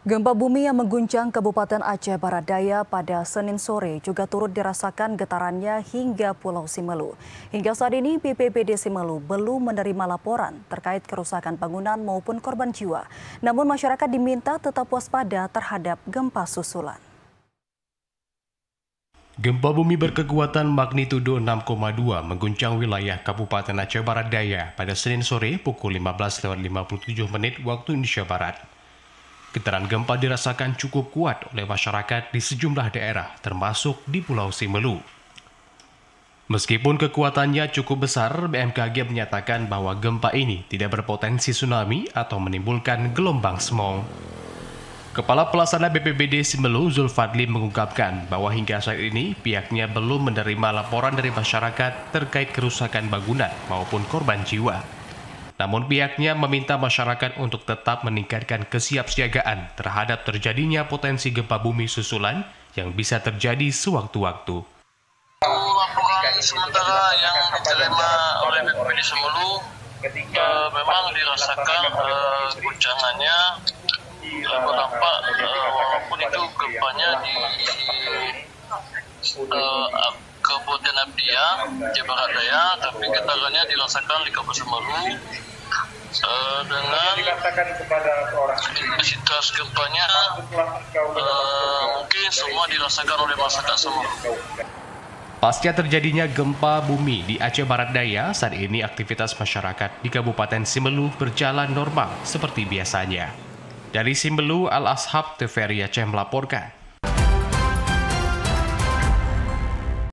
Gempa bumi yang mengguncang Kabupaten Aceh Barat Daya pada Senin sore juga turut dirasakan getarannya hingga Pulau Simelu. Hingga saat ini BPBD Simelu belum menerima laporan terkait kerusakan bangunan maupun korban jiwa. Namun masyarakat diminta tetap waspada terhadap gempa susulan. Gempa bumi berkekuatan magnitudo 6,2 mengguncang wilayah Kabupaten Aceh Barat Daya pada Senin sore pukul 15.57 waktu Indonesia Barat. Getaran gempa dirasakan cukup kuat oleh masyarakat di sejumlah daerah, termasuk di Pulau Simelu. Meskipun kekuatannya cukup besar, BMKG menyatakan bahwa gempa ini tidak berpotensi tsunami atau menimbulkan gelombang semong. Kepala Pelaksana BPBD Simelu, Zulfadli, mengungkapkan bahwa hingga saat ini pihaknya belum menerima laporan dari masyarakat terkait kerusakan bangunan maupun korban jiwa. Namun pihaknya meminta masyarakat untuk tetap meningkatkan kesiapsiagaan terhadap terjadinya potensi gempa bumi susulan yang bisa terjadi sewaktu-waktu. Laporan sementara yang diterima oleh BPBD Simelu memang dirasakan guncangannya berdampak walaupun itu gempanya di Kabupaten Abdia, Aceh Barat Daya, tapi getarannya dirasakan di Kabupaten Simelu dengan intensitas gempanya mungkin semua dirasakan oleh masyarakat Simelu. Pasca terjadinya gempa bumi di Aceh Barat Daya, saat ini aktivitas masyarakat di Kabupaten Simelu berjalan normal seperti biasanya. Dari Simelu, Al-Ashab TVRI Aceh melaporkan.